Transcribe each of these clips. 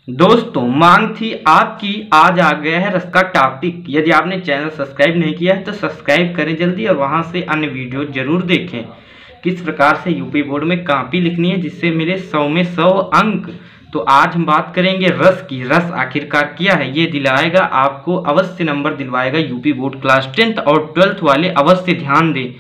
दोस्तों मांग थी आपकी, आज आ गया है रस का टॉपिक। यदि आपने चैनल सब्सक्राइब नहीं किया है तो सब्सक्राइब करें जल्दी और वहां से अन्य वीडियो जरूर देखें। किस प्रकार से यूपी बोर्ड में कॉपी लिखनी है जिससे मिले 100 में 100 अंक। तो आज हम बात करेंगे रस की। रस आखिरकार क्या है, ये दिलाएगा आपको, अवश्य नंबर दिलवाएगा यूपी बोर्ड क्लास 10th और 12th वाले अवश्य ध्यान दें।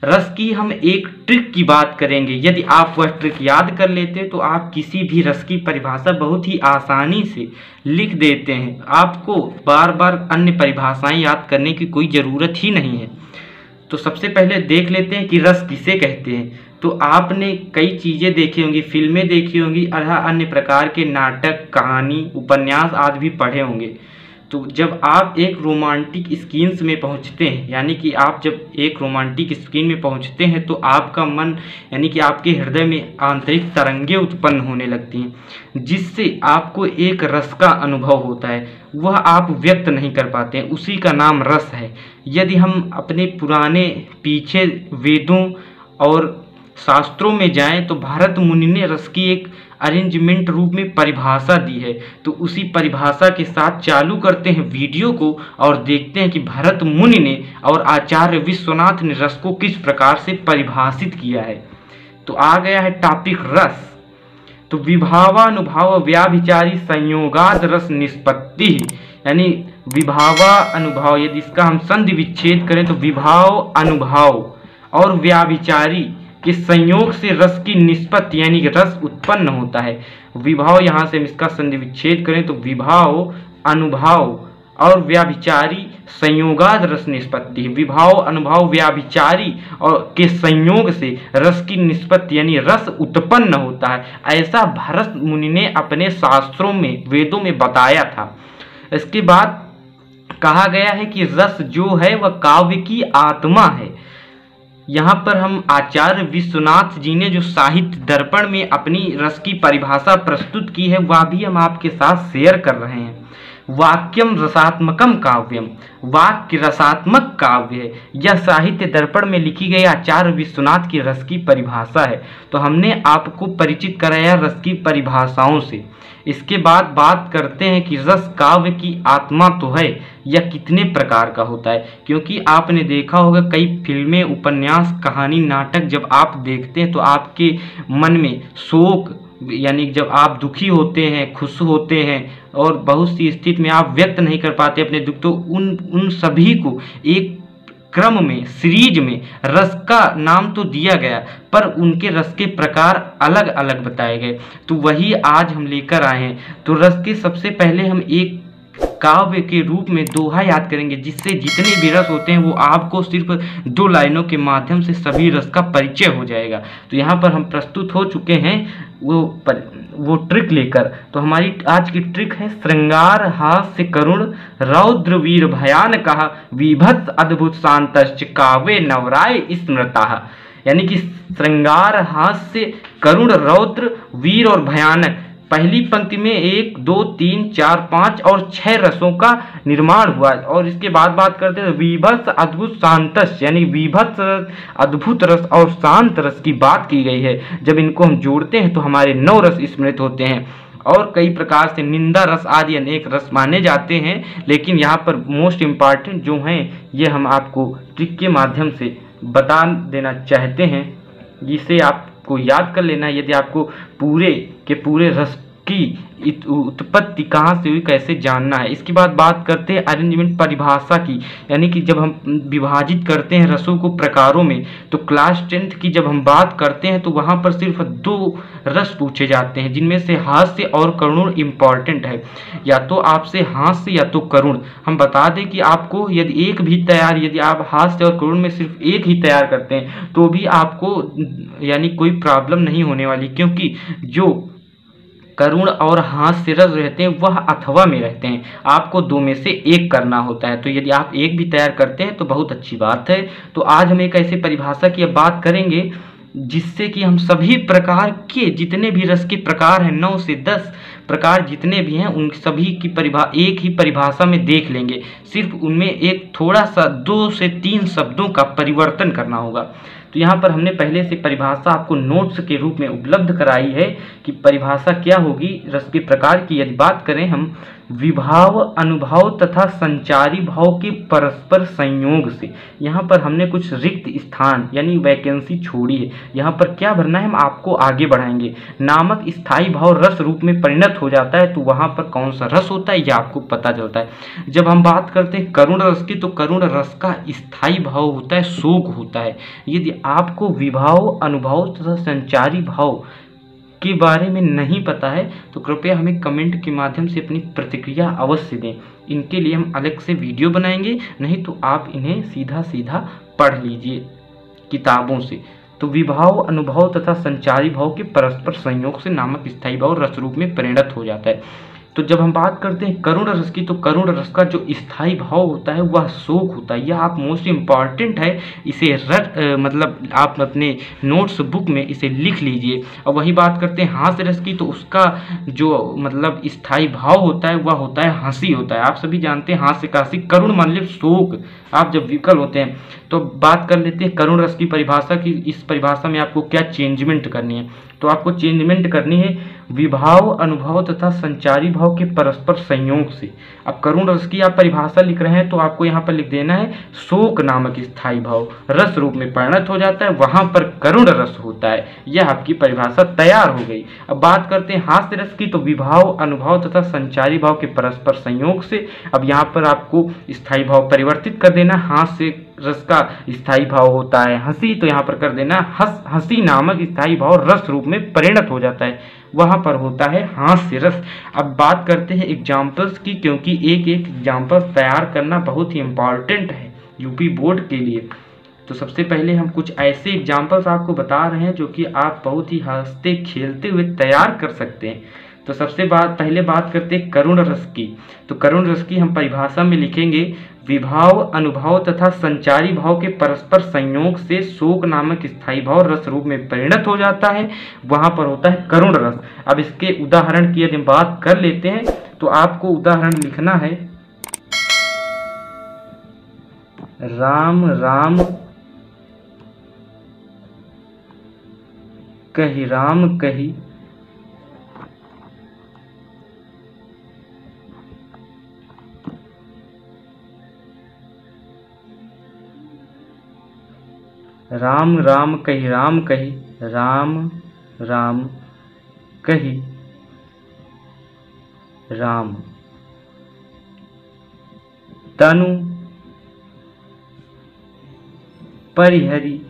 रस की हम एक ट्रिक की बात करेंगे। यदि आप वह ट्रिक याद कर लेते तो आप किसी भी रस की परिभाषा बहुत ही आसानी से लिख देते हैं। आपको बार बार अन्य परिभाषाएं याद करने की कोई ज़रूरत ही नहीं है। तो सबसे पहले देख लेते हैं कि रस किसे कहते हैं। तो आपने कई चीज़ें देखी होंगी, फिल्में देखी होंगी, अन्य प्रकार के नाटक, कहानी, उपन्यास आदि भी पढ़े होंगे। तो जब आप एक रोमांटिक स्कीन्स में पहुंचते हैं, यानी कि आप जब एक रोमांटिक स्कीन में पहुंचते हैं तो आपका मन, यानी कि आपके हृदय में आंतरिक तरंगें उत्पन्न होने लगती हैं, जिससे आपको एक रस का अनुभव होता है। वह आप व्यक्त नहीं कर पाते हैं, उसी का नाम रस है। यदि हम अपने पुराने पीछे वेदों और शास्त्रों में जाएं तो भारत मुनि ने रस की एक अरेंजमेंट रूप में परिभाषा दी है। तो उसी परिभाषा के साथ चालू करते हैं वीडियो को और देखते हैं कि भरत मुनि ने और आचार्य विश्वनाथ ने रस को किस प्रकार से परिभाषित किया है। तो आ गया है टॉपिक रस। तो विभावानुभाव व्याभिचारी संयोगाद रस निष्पत्ति, यानी विभावा अनुभाव, यदि इसका हम संधि विच्छेद करें तो विभाव अनुभाव और व्याभिचारी कि संयोग से रस की निष्पत्ति यानी कि रस उत्पन्न होता है। विभाव, यहाँ से हम इसका संधि विच्छेद करें तो विभाव अनुभाव और व्याभिचारी संयोगाद रस निष्पत्ति। विभाव अनुभाव व्याभिचारी और के संयोग से रस की निष्पत्ति यानी रस उत्पन्न होता है। ऐसा भरत मुनि ने अपने शास्त्रों में, वेदों में बताया था। इसके बाद कहा गया है कि रस जो है वह काव्य की आत्मा है। यहाँ पर हम आचार्य विश्वनाथ जी ने जो साहित्य दर्पण में अपनी रस की परिभाषा प्रस्तुत की है वह भी हम आपके साथ शेयर कर रहे हैं। वाक्यम रसात्मकम काव्यम, वाक्य रसात्मक काव्य है। यह साहित्य दर्पण में लिखी गई आचार्य विश्वनाथ की रस की परिभाषा है। तो हमने आपको परिचित कराया रस की परिभाषाओं से। इसके बाद बात करते हैं कि रस काव्य की आत्मा तो है, यह कितने प्रकार का होता है। क्योंकि आपने देखा होगा कई फिल्में, उपन्यास, कहानी, नाटक जब आप देखते हैं तो आपके मन में शोक, यानी जब आप दुखी होते हैं, खुश होते हैं और बहुत सी स्थिति में आप व्यक्त नहीं कर पाते अपने दुख, तो उन सभी को एक क्रम में, सीरीज में रस का नाम तो दिया गया पर उनके रस के प्रकार अलग अलग बताए गए। तो वही आज हम लेकर आए हैं। तो रस के सबसे पहले हम एक काव्य के रूप में दोहा याद करेंगे, जिससे जितने भी रस होते हैं वो आपको सिर्फ 2 लाइनों के माध्यम से सभी रस का परिचय हो जाएगा। तो यहाँ पर हम प्रस्तुत हो चुके हैं वो ट्रिक लेकर। तो हमारी आज की ट्रिक है श्रृंगार हास्य करुण रौद्र वीर भयानकः विभत्स अद्भुत शांतश्च काव्ये नवराय स्मृतः। यानी कि श्रृंगार हास्य करुण रौद्र वीर और भयानक, पहली पंक्ति में 1 2 3 4 5 और 6 रसों का निर्माण हुआ। और इसके बाद बात करते हैं विभत्स अद्भुत शांतस, यानी विभत्स अद्भुत रस और शांत रस की बात की गई है। जब इनको हम जोड़ते हैं तो हमारे 9 रस स्मृत होते हैं। और कई प्रकार से निंदा रस आदि अनेक रस माने जाते हैं, लेकिन यहाँ पर मोस्ट इम्पॉर्टेंट जो हैं ये हम आपको ट्रिक के माध्यम से बता देना चाहते हैं, जिसे आपको याद कर लेना है। यदि आपको पूरे के पूरे रस की उत्पत्ति कहाँ से हुई, कैसे जानना है। इसके बाद बात करते हैं अरेंजमेंट परिभाषा की, यानी कि जब हम विभाजित करते हैं रसों को प्रकारों में, तो क्लास 10th की जब हम बात करते हैं तो वहाँ पर सिर्फ 2 रस पूछे जाते हैं, जिनमें से हास्य और करुण इम्पॉर्टेंट है। या तो आपसे हास्य या तो करुण। हम बता दें कि आपको यदि आप हास्य और करुण में सिर्फ एक ही तैयार करते हैं तो भी आपको यानी कोई प्रॉब्लम नहीं होने वाली, क्योंकि जो करुण और हास्य रस रहते हैं वह अथवा में रहते हैं। आपको 2 में से एक करना होता है। तो यदि आप एक भी तैयार करते हैं तो बहुत अच्छी बात है। तो आज हम एक ऐसी परिभाषा की बात करेंगे जिससे कि हम सभी प्रकार के जितने भी रस के प्रकार हैं, 9 से 10 प्रकार जितने भी हैं, उन सभी की एक ही परिभाषा में देख लेंगे। सिर्फ उनमें एक थोड़ा सा 2 से 3 शब्दों का परिवर्तन करना होगा। तो यहाँ पर हमने पहले से परिभाषा आपको नोट्स के रूप में उपलब्ध कराई है कि परिभाषा क्या होगी रस के प्रकार की। यदि बात करें हम विभाव, अनुभाव तथा संचारी भाव के परस्पर संयोग से, यहाँ पर हमने कुछ रिक्त स्थान यानी वैकेंसी छोड़ी है। यहाँ पर क्या भरना है, हम आपको आगे बढ़ाएंगे। नामक स्थायी भाव रस रूप में परिणत हो जाता है तो वहाँ पर कौन सा रस होता है यह आपको पता चलता है। जब हम बात करते हैं करुण रस की, तो करुण रस का स्थायी भाव होता है शोक होता है। यदि आपको विभाव, अनुभाव तथा संचारी भाव के बारे में नहीं पता है तो कृपया हमें कमेंट के माध्यम से अपनी प्रतिक्रिया अवश्य दें। इनके लिए हम अलग से वीडियो बनाएंगे, नहीं तो आप इन्हें सीधा सीधा पढ़ लीजिए किताबों से। तो विभाव, अनुभाव तथा संचारी भाव के परस्पर संयोग से नामक स्थायी भाव रस रूप में परिणत हो जाता है। तो जब हम बात करते हैं करुण रस की, तो करुण रस का जो स्थायी भाव होता है वह शोक होता है। यह आप मोस्ट इम्पॉर्टेंट है, इसे मतलब आप अपने नोट्स बुक में इसे लिख लीजिए। और वही बात करते हैं हास्य रस की, तो उसका जो मतलब स्थायी भाव होता है वह होता है हंसी होता है। आप सभी जानते हैं हास्य का हंसी, करुण मतलब शोक, आप जब विकल होते हैं। तो बात कर लेते हैं करुण रस की परिभाषा की। इस परिभाषा में आपको क्या चेंजमेंट करनी है, तो आपको चेंजमेंट करनी है विभाव, अनुभव तथा संचारी भाव के परस्पर संयोग से। अब करुण रस की आप परिभाषा लिख रहे हैं तो आपको यहाँ पर लिख देना है शोक नामक स्थायी भाव रस रूप में परिणत हो जाता है, वहां पर करुण रस होता है। यह आपकी परिभाषा तैयार हो गई। अब बात करते हैं हास्य रस की, तो विभाव, अनुभव तथा संचारी भाव के परस्पर संयोग से। अब यहाँ पर आपको स्थायी भाव परिवर्तित कर देना। हास्य रस का स्थायी भाव होता है हंसी, तो यहाँ पर कर देना हंसी नामक स्थायी भाव रस रूप में परिणत हो जाता है, वहां पर होता है हास्य रस। अब बात करते हैं एग्जाम्पल्स की, क्योंकि एक एक एग्जाम्पल तैयार करना बहुत ही इम्पॉर्टेंट है यूपी बोर्ड के लिए। तो सबसे पहले हम कुछ ऐसे एग्जाम्पल्स आपको बता रहे हैं जो कि आप बहुत ही हंसते खेलते हुए तैयार कर सकते हैं। तो पहले बात करते हैं करुण रस की। तो करुण रस की हम परिभाषा में लिखेंगे विभाव, अनुभाव तथा संचारी भाव के परस्पर संयोग से शोक नामक स्थायी भाव रस रूप में परिणत हो जाता है, वहां पर होता है करुण रस। अब इसके उदाहरण की यदि बात कर लेते हैं तो आपको उदाहरण लिखना है राम राम कही राम कही राम राम कही राम कही राम राम कही राम तनु परिहरि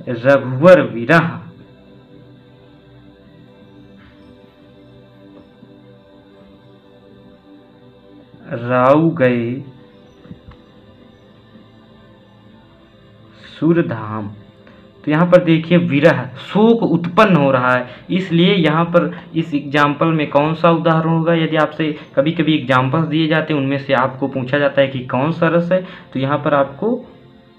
रघुवर विरह राउ गए सुरधाम। तो यहाँ पर देखिए विरह शोक उत्पन्न हो रहा है, इसलिए यहाँ पर इस एग्जाम्पल में कौन सा उदाहरण होगा। यदि आपसे कभी कभी एग्जाम्पल्स दिए जाते हैं उनमें से आपको पूछा जाता है कि कौन सा रस है, तो यहाँ पर आपको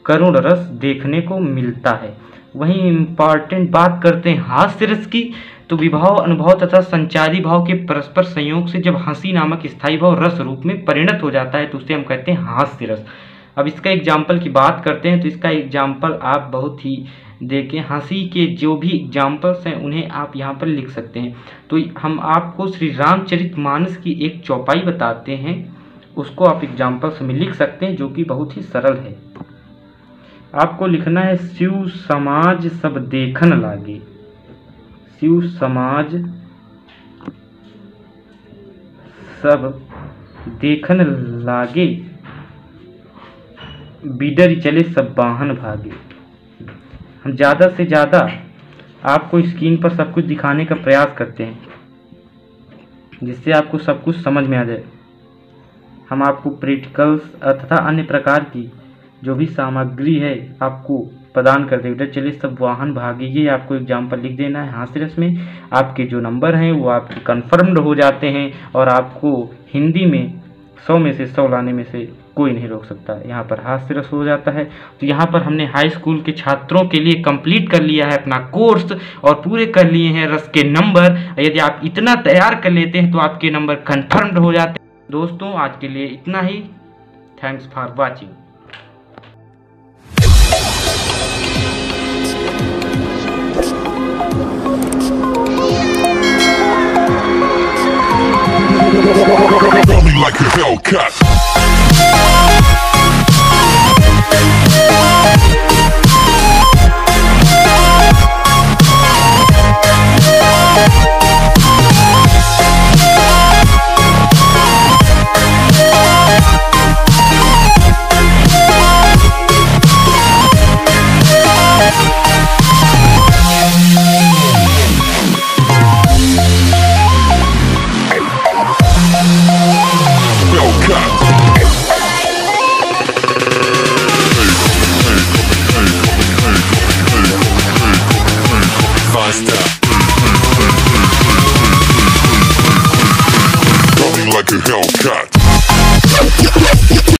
करुण रस देखने को मिलता है। वहीं इम्पॉर्टेंट बात करते हैं हास्य रस की, तो विभाव, अनुभव तथा संचारी भाव के परस्पर संयोग से जब हंसी नामक स्थायी भाव रस रूप में परिणत हो जाता है तो उसे हम कहते हैं हास्य रस। अब इसका एग्जाम्पल की बात करते हैं तो इसका एग्जाम्पल आप बहुत ही देखें, हंसी के जो भी एग्जाम्पल्स हैं उन्हें आप यहाँ पर लिख सकते हैं। तो हम आपको श्री रामचरितमानस की एक चौपाई बताते हैं, उसको आप एग्जाम्पल्स में लिख सकते हैं जो कि बहुत ही सरल है। आपको लिखना है शिव समाज सब देखन लागे, शिव समाज सब देखन लागे, बिडर चले सब वाहन भागे। हम ज़्यादा से ज़्यादा आपको स्क्रीन पर सब कुछ दिखाने का प्रयास करते हैं जिससे आपको सब कुछ समझ में आ जाए। हम आपको प्रैक्टिकल्स तथा अन्य प्रकार की जो भी सामग्री है आपको प्रदान कर देंगे। चलिए सब वाहन भागे, ये आपको एग्जाम्पल लिख देना है। हास्य रस में आपके जो नंबर हैं वो आपके कन्फर्म्ड हो जाते हैं और आपको हिंदी में 100 में से 100 लाने में से कोई नहीं रोक सकता। यहाँ पर हास्य रस हो जाता है। तो यहाँ पर हमने हाई स्कूल के छात्रों के लिए कंप्लीट कर लिया है अपना कोर्स और पूरे कर लिए हैं रस के नंबर। यदि आप इतना तैयार कर लेते हैं तो आपके नंबर कन्फर्म्ड हो जाते हैं। दोस्तों आज के लिए इतना ही। Thanks for watching. Run me like a Hellcat.